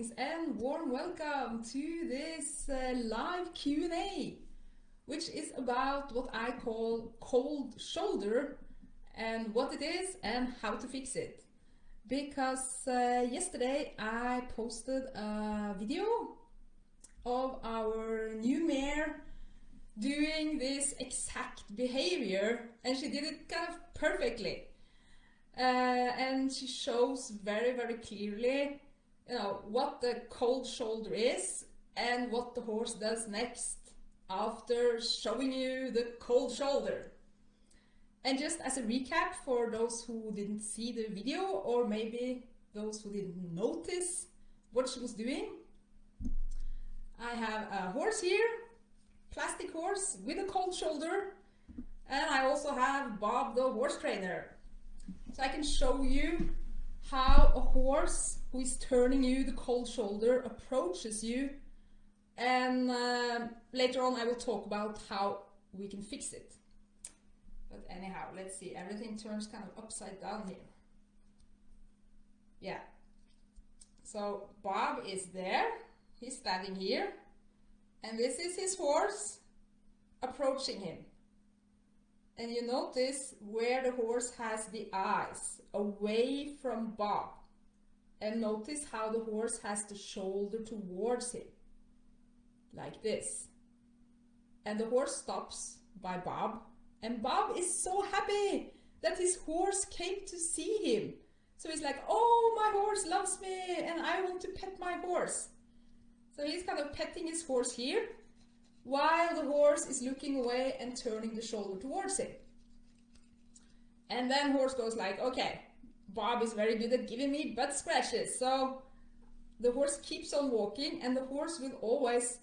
Greetings and warm welcome to this live Q&A, which is about what I call cold shoulder and what it is and how to fix it. Because yesterday I posted a video of our new mare doing this exact behavior, and she did it kind of perfectly. And she shows very clearly, what the cold shoulder is and what the horse does next after showing you the cold shoulder. And just as a recap for those who didn't see the video, or maybe those who didn't notice what she was doing, I have a horse here, plastic horse with a cold shoulder, and I also have Bob the horse trainer. So I can show you how a horse who is turning you the cold shoulder approaches you, and later on I will talk about how we can fix it. But anyhow, let's see, everything turns kind of upside down here. Yeah, so Bob is there, he's standing here, and this is his horse approaching him. And you notice where the horse has the eyes away from Bob. And notice how the horse has the shoulder towards him, like this. And the horse stops by Bob, and Bob is so happy that his horse came to see him. So he's like, oh, my horse loves me and I want to pet my horse. So he's kind of petting his horse here, while the horse is looking away and turning the shoulder towards him. And then horse goes like, okay, Bob is very good at giving me butt scratches. So the horse keeps on walking, and the horse will always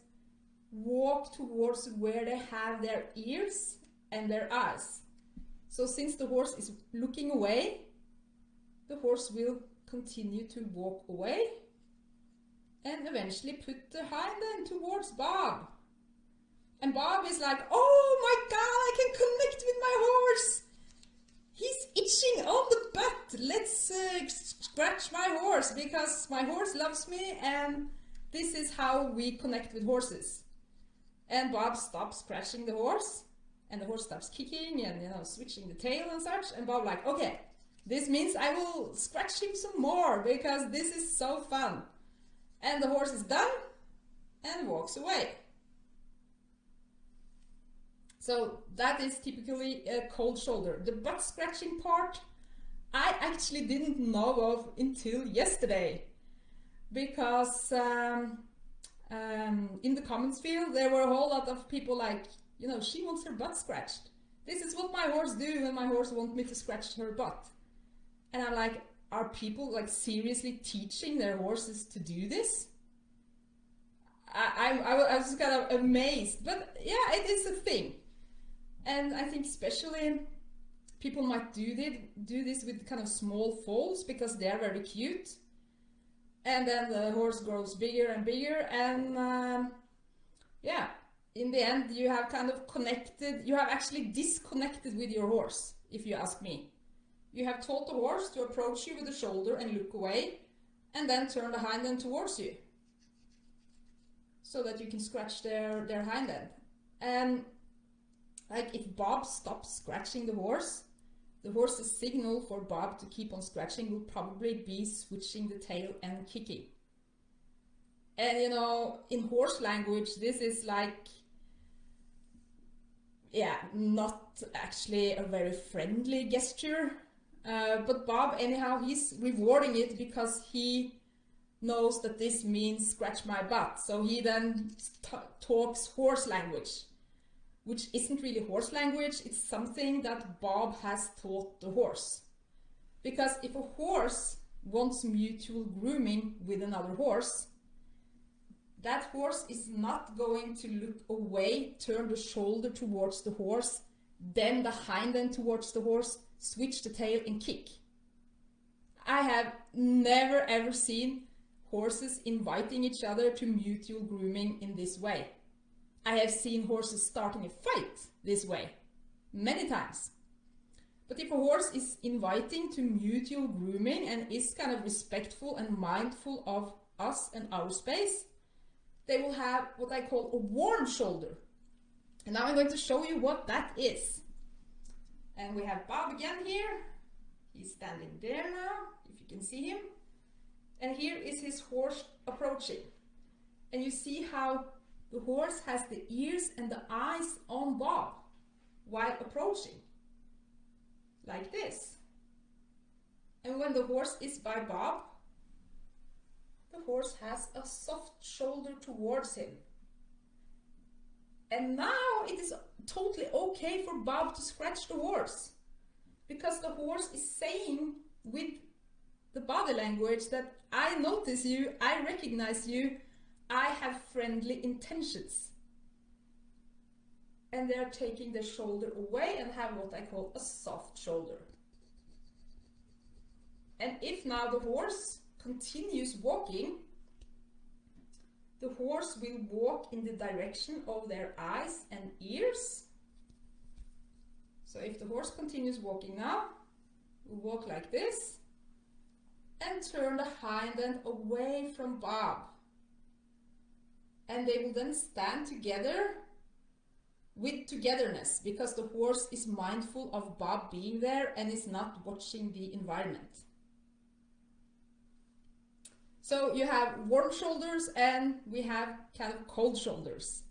walk towards where they have their ears and their eyes. So since the horse is looking away, the horse will continue to walk away and eventually put the hind end towards Bob. And Bob is like, oh my God, I can connect with my horse. He's itching on the butt. Let's scratch my horse, because my horse loves me, and this is how we connect with horses. And Bob stops scratching the horse, and the horse stops kicking and switching the tail and such. And Bob like, okay, this means I will scratch him some more because this is so fun. And the horse is done and walks away. So that is typically a cold shoulder. The butt scratching part I actually didn't know of until yesterday, because in the comments field there were a whole lot of people like, she wants her butt scratched. This is what my horse do when my horse wants me to scratch her butt. And I'm like, are people like seriously teaching their horses to do this? I was kind of amazed, but yeah, it is a thing. And I think especially people might do this with kind of small foals, because they are very cute. And then the horse grows bigger and bigger, and yeah, in the end you have kind of connected, you have actually disconnected with your horse, if you ask me. You have taught the horse to approach you with the shoulder and look away, and then turn the hind end towards you, so that you can scratch their hind end. And like, if Bob stops scratching the horse's signal for Bob to keep on scratching will probably be switching the tail and kicking. And in horse language, this is like, yeah, not actually a very friendly gesture. But Bob, anyhow, he's rewarding it because he knows that this means scratch my butt. So he then talks horse language, which isn't really horse language. It's something that Bob has taught the horse. Because if a horse wants mutual grooming with another horse, that horse is not going to look away, turn the shoulder towards the horse, then the hind end towards the horse, switch the tail and kick. I have never ever seen horses inviting each other to mutual grooming in this way. I have seen horses starting a fight this way many times. But if a horse is inviting to mutual grooming and is kind of respectful and mindful of us and our space, they will have what I call a warm shoulder. And now I'm going to show you what that is. And we have Bob again here. He's standing there now, if you can see him. And here is his horse approaching. And you see how the horse has the ears and the eyes on Bob while approaching, like this. And when the horse is by Bob, the horse has a soft shoulder towards him. And now it is totally okay for Bob to scratch the horse, because the horse is saying with the body language that I notice you, I recognize you, I have friendly intentions. And they're taking their shoulder away and have what I call a soft shoulder. And if now the horse continues walking, the horse will walk in the direction of their eyes and ears. So if the horse continues walking now, we'll walk like this and turn the hind end away from Bob. And they will then stand together with togetherness, because the horse is mindful of Bob being there and is not watching the environment. So you have warm shoulders and we have kind of cold shoulders.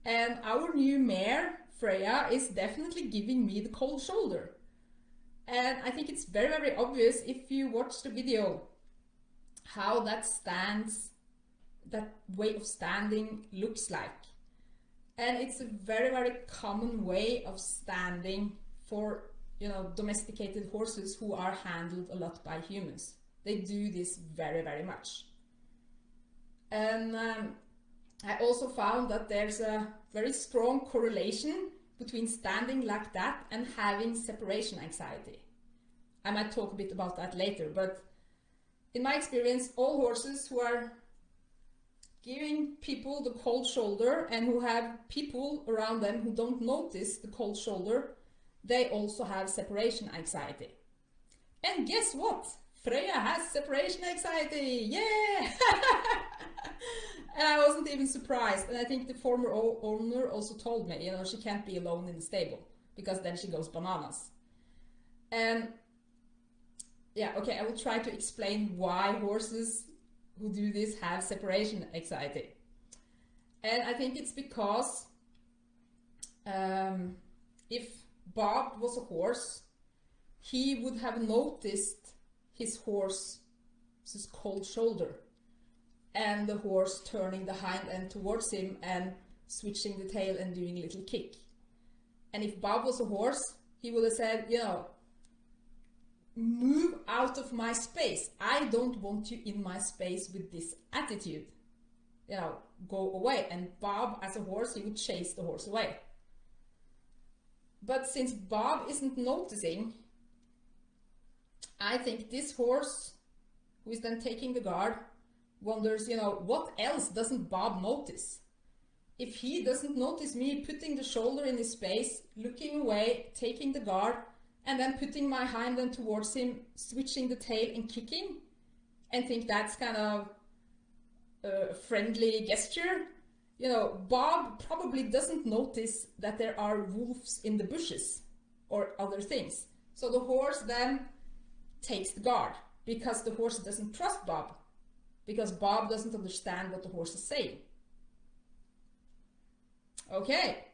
And our new mare, Freya, is definitely giving me the cold shoulder. And I think it's very, very obvious if you watch the video how that way of standing looks like. And it's a very, very common way of standing for, domesticated horses who are handled a lot by humans. They do this very, very much. And I also found that there's a very strong correlation between standing like that and having separation anxiety. I might talk a bit about that later, but in my experience, all horses who are giving people the cold shoulder and who have people around them who don't notice the cold shoulder, they also have separation anxiety. And guess what? Freya has separation anxiety! Yeah! And I wasn't even surprised. And I think the former owner also told me, she can't be alone in the stable because then she goes bananas. And yeah, okay, I will try to explain why horses who do this have separation anxiety. And I think it's because if Bob was a horse, he would have noticed his horse's cold shoulder and the horse turning the hind end towards him and switching the tail and doing a little kick. And if Bob was a horse, he would have said, move out of my space. I don't want you in my space with this attitude. Go away. And Bob, as a horse, he would chase the horse away. But since Bob isn't noticing, I think this horse, who is then taking the guard, wonders, what else doesn't Bob notice? If he doesn't notice me putting the shoulder in his space, looking away, taking the guard, and then putting my hind end towards him, switching the tail and kicking, and think that's kind of a friendly gesture, Bob probably doesn't notice that there are wolves in the bushes or other things. So the horse then takes the guard because the horse doesn't trust Bob, because Bob doesn't understand what the horse is saying. Okay,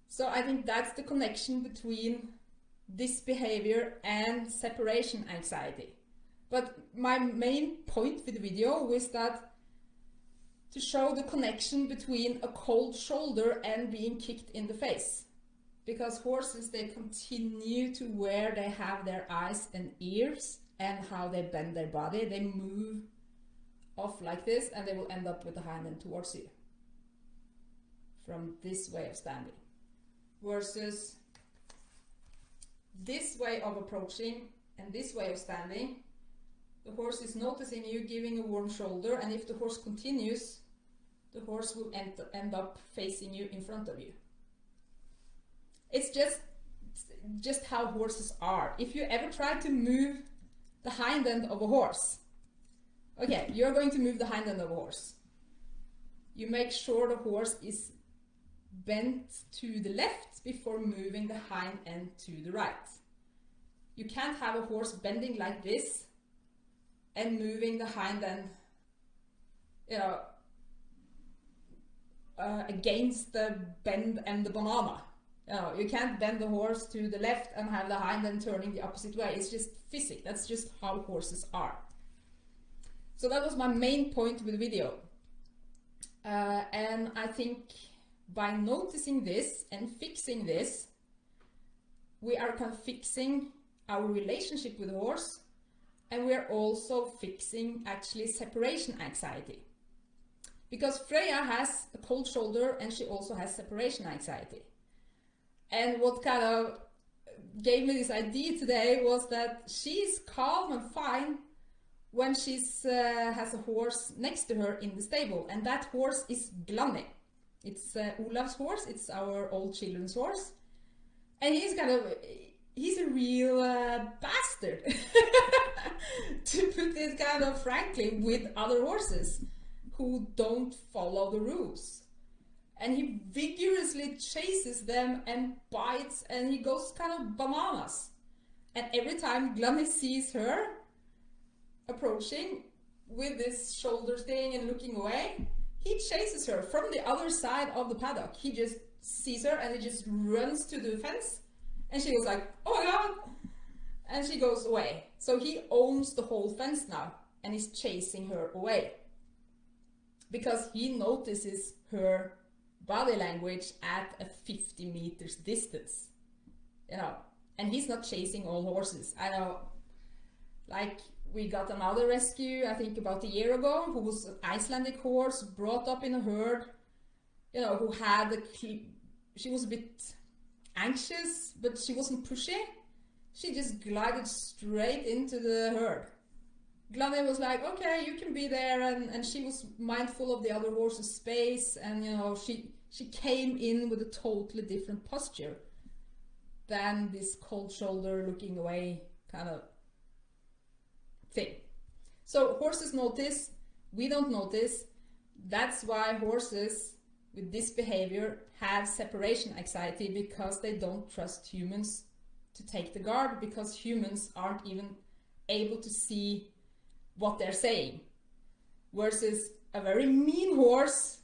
so I think that's the connection between this behavior and separation anxiety. But my main point with the video was that to show the connection between a cold shoulder and being kicked in the face. Because horses, they continue to where they have their eyes and ears and how they bend their body. They move off like this and they will end up with the hind end towards you from this way of standing. Versus this way of approaching and this way of standing, the horse is noticing you, giving a warm shoulder, and if the horse continues, the horse will end up facing you in front of you. It's just how horses are. If you ever try to move the hind end of a horse, Okay, you're going to move the hind end of a horse. You make sure the horse is bent to the left before moving the hind end to the right. You can't have a horse bending like this and moving the hind end, you know, against the bend and the banana. You know, you can't bend the horse to the left and have the hind end turning the opposite way. It's just physics. That's just how horses are. So that was my main point with the video. And I think by noticing this and fixing this, we are kind of fixing our relationship with the horse, and we are also fixing actually separation anxiety. Because Freya has a cold shoulder and she also has separation anxiety. And what kind of gave me this idea today was that she's calm and fine when she has a horse next to her in the stable, and that horse is Glanny. It's Olav's horse, it's our old children's horse, and he's a real bastard, to put it kind of frankly, with other horses who don't follow the rules. And he vigorously chases them and bites, and he goes kind of bananas. And every time Glanny sees her approaching with this shoulder thing and looking away, he chases her from the other side of the paddock. He just sees her and he just runs to the fence, and she was like, oh my god, and she goes away. So he owns the whole fence now and is chasing her away because he notices her body language at a 50 meters distance, you know. And he's not chasing all horses. I know, like, we got another rescue, I think about a year ago, who was an Icelandic horse brought up in a herd, you know, who had she was a bit anxious, but she wasn't pushy. She just glided straight into the herd. Glanny was like, okay, you can be there, and she was mindful of the other horse's space, and, you know, she came in with a totally different posture than this cold shoulder looking away kind of thing. So horses notice, we don't notice. That's why horses with this behavior have separation anxiety, because they don't trust humans to take the guard, because humans aren't even able to see what they're saying. Versus a very mean horse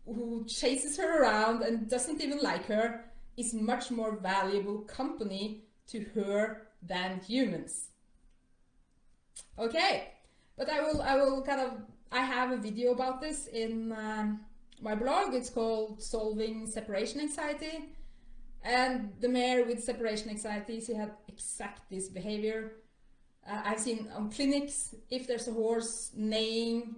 who chases her around and doesn't even like her is much more valuable company to her than humans. Okay, but I will kind of, I have a video about this in my blog. It's called Solving Separation Anxiety, and the mare with separation anxiety, she had exact this behavior. I've seen on clinics, if there's a horse neighing,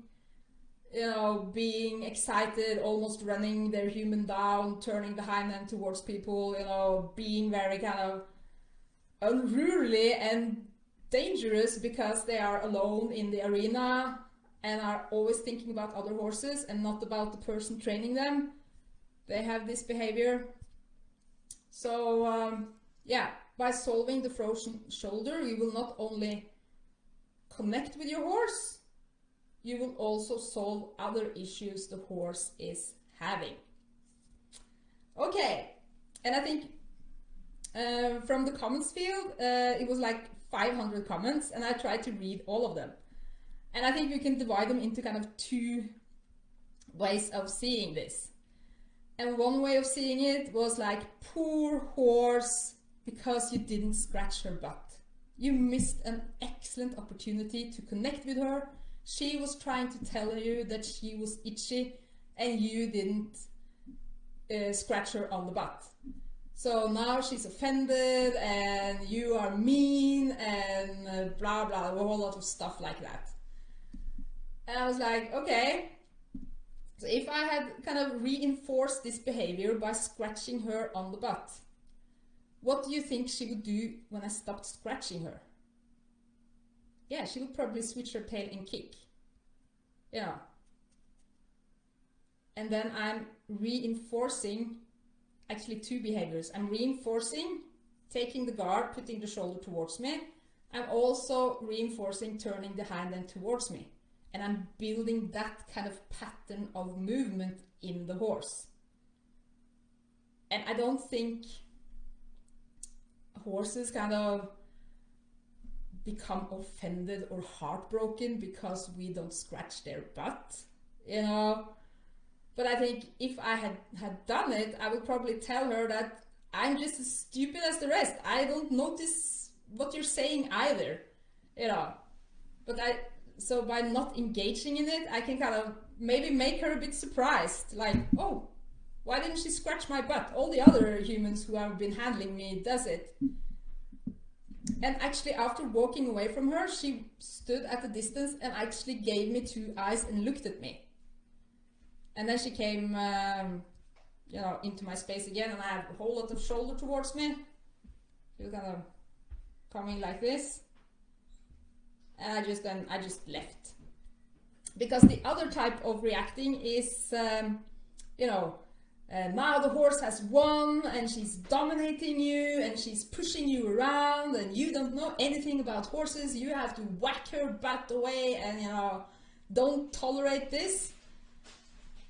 you know, being excited, almost running their human down, turning the hind end towards people, you know, being very kind of unruly and dangerous because they are alone in the arena and are always thinking about other horses and not about the person training them. They have this behavior. So yeah, by solving the frozen shoulder, you will not only connect with your horse, you will also solve other issues the horse is having. Okay, and I think from the comments field, it was like 500 comments, and I tried to read all of them. And I think we can divide them into kind of two ways of seeing this. And one way of seeing it was like, poor horse, because you didn't scratch her butt. You missed an excellent opportunity to connect with her. She was trying to tell you that she was itchy, and you didn't scratch her on the butt. So now she's offended, and you are mean, and blah blah, a whole lot of stuff like that. And I was like, okay, so if I had kind of reinforced this behavior by scratching her on the butt, what do you think she would do when I stopped scratching her? Yeah, she would probably switch her tail and kick. Yeah. And then I'm reinforcing actually two behaviors. I'm reinforcing taking the guard, putting the shoulder towards me. I'm also reinforcing turning the hind end towards me. and I'm building that kind of pattern of movement in the horse. And I don't think horses kind of become offended or heartbroken because we don't scratch their butt, you know. But I think if I had done it, I would probably tell her that I'm just as stupid as the rest. I don't notice what you're saying either, you know. But so by not engaging in it, I can kind of maybe make her a bit surprised, like, oh, why didn't she scratch my butt? All the other humans who have been handling me does it. And actually, after walking away from her, she stood at a distance and actually gave me 2 eyes and looked at me. And then she came, you know, into my space again, and I had a whole lot of shoulder towards me. She was kind of coming like this, and I just left. Because the other type of reacting is, you know, now the horse has won and she's dominating you and she's pushing you around and you don't know anything about horses. You have to whack her butt away and, you know, don't tolerate this.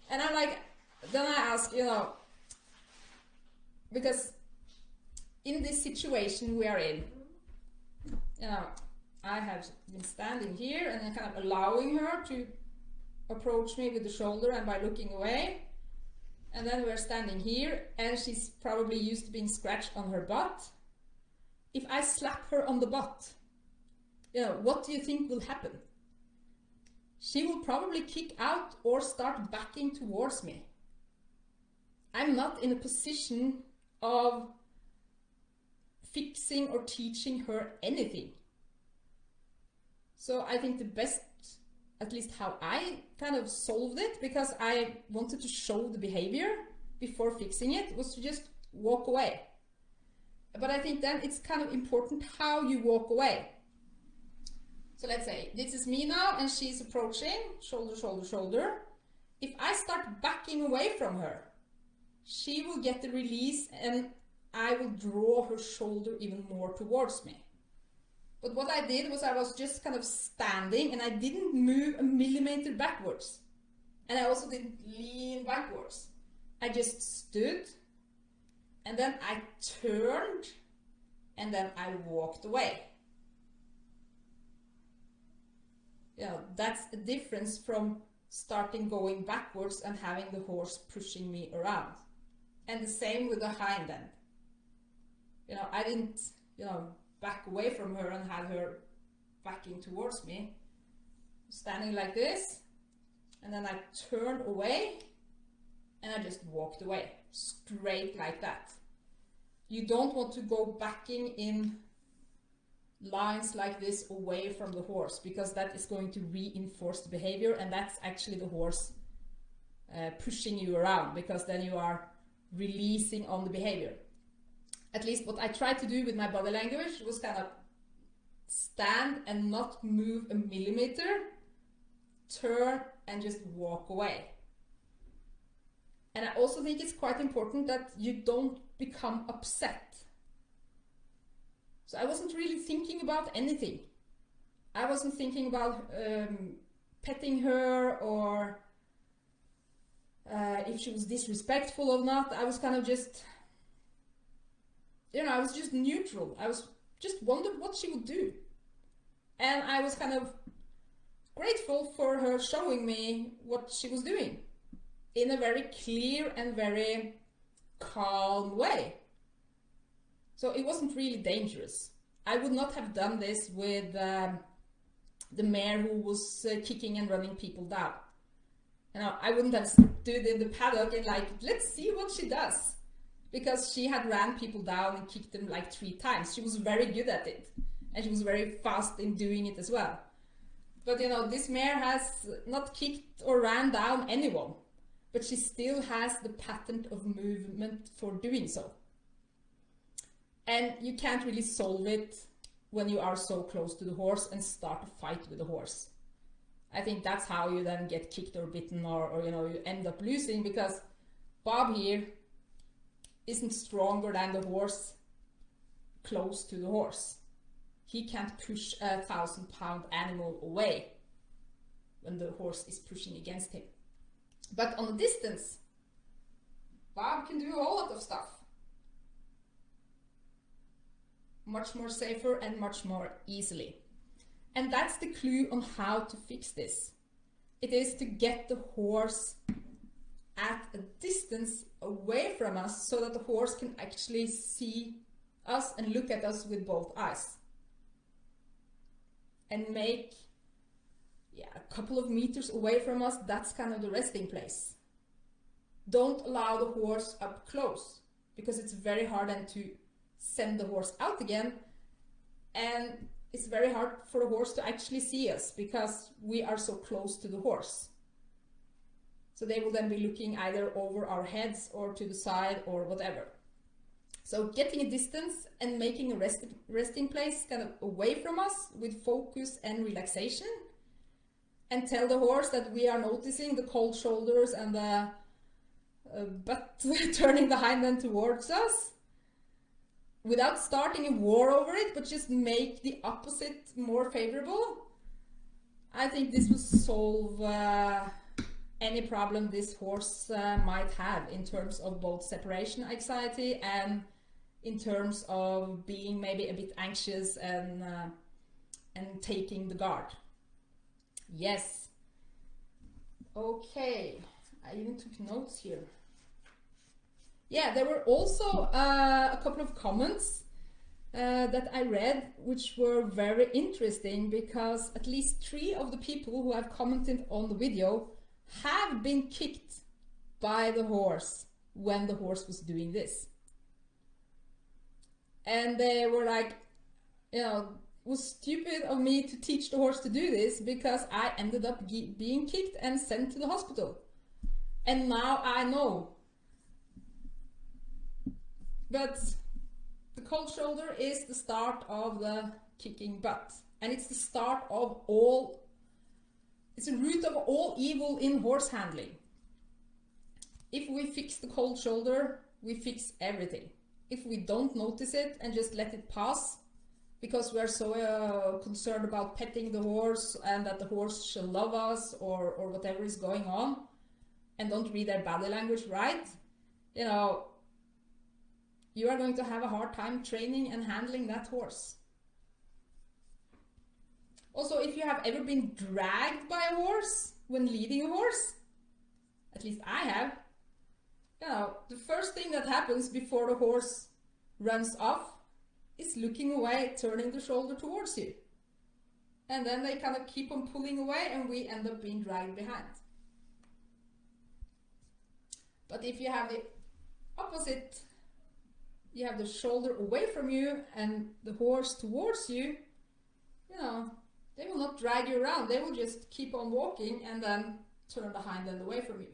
And I'm like, then I ask, you know, because in this situation we are in, you know, I have been standing here and then kind of allowing her to approach me with the shoulder and by looking away. And then we're standing here and she's probably used to being scratched on her butt. If I slap her on the butt, you know, what do you think will happen? She will probably kick out or start backing towards me. I'm not in a position of fixing or teaching her anything. So I think the best, at least how I kind of solved it, because I wanted to show the behavior before fixing it, was to just walk away. But I think then it's kind of important how you walk away. So let's say this is me now and she's approaching, shoulder, shoulder, shoulder. If I start backing away from her, she will get the release and I will draw her shoulder even more towards me. But what I did was I was just kind of standing and I didn't move a millimeter backwards. And I also didn't lean backwards. I just stood and then I turned and then I walked away. You know, that's a difference from starting going backwards and having the horse pushing me around. And the same with the hind end. You know, I didn't, you know, back away from her and had her backing towards me. Standing like this, and then I turned away and I just walked away, straight like that. You don't want to go backing in lines like this away from the horse, because that is going to reinforce the behavior, and that's actually the horse pushing you around, because then you are releasing on the behavior. At least what I tried to do with my body language was kind of stand and not move a millimeter, turn and just walk away. And I also think it's quite important that you don't become upset. So I wasn't really thinking about anything. I wasn't thinking about petting her or if she was disrespectful or not. I was kind of just, you know, I was just neutral. I was just wondered what she would do. And I was kind of grateful for her showing me what she was doing in a very clear and very calm way. So it wasn't really dangerous. I would not have done this with the mare who was kicking and running people down. You know, I wouldn't have stood in the paddock and like, let's see what she does. Because she had ran people down and kicked them like 3 times. She was very good at it. And she was very fast in doing it as well. But you know, this mare has not kicked or ran down anyone. But she still has the pattern of movement for doing so. And you can't really solve it when you are so close to the horse and start a fight with the horse. I think that's how you then get kicked or bitten, or you know, you end up losing, because Bob here isn't stronger than the horse close to the horse. He can't push a 1,000-pound animal away. when the horse is pushing against him. But on a distance, Bob can do a whole lot of stuff. Much more safer and much more easily. And that's the clue on how to fix this. It is to get the horse at a distance away from us so that the horse can actually see us and look at us with both eyes. And make a couple of meters away from us, that's kind of the resting place. Don't allow the horse up close, because it's very hard then to send the horse out again, and it's very hard for the horse to actually see us because we are so close to the horse. So they will then be looking either over our heads or to the side or whatever. So getting a distance and making a resting place kind of away from us with focus and relaxation, and tell the horse that we are noticing the cold shoulders and the butt turning the hind end towards us, without starting a war over it, but just make the opposite more favorable. I think this will solve any problem this horse might have in terms of both separation anxiety and in terms of being maybe a bit anxious and taking the guard. Yes. Okay, I even took notes here. Yeah, there were also a couple of comments that I read, which were very interesting, because at least 3 of the people who have commented on the video have been kicked by the horse when the horse was doing this. And they were like, you know, it was stupid of me to teach the horse to do this, because I ended up being kicked and sent to the hospital. And now I know. But the cold shoulder is the start of the kicking butt. And it's the start of all, it's the root of all evil in horse handling. If we fix the cold shoulder, we fix everything. If we don't notice it and just let it pass, because we are so concerned about petting the horse and that the horse shall love us or whatever is going on, and don't read their body language right, you know, you are going to have a hard time training and handling that horse. Also, if you have ever been dragged by a horse when leading a horse, at least I have, you know, the first thing that happens before the horse runs off is looking away, turning the shoulder towards you. And then they kind of keep on pulling away and we end up being dragged behind. But if you have the opposite, you have the shoulder away from you and the horse towards you, you know, they will not drag you around. They will just keep on walking and then turn the hind end away from you.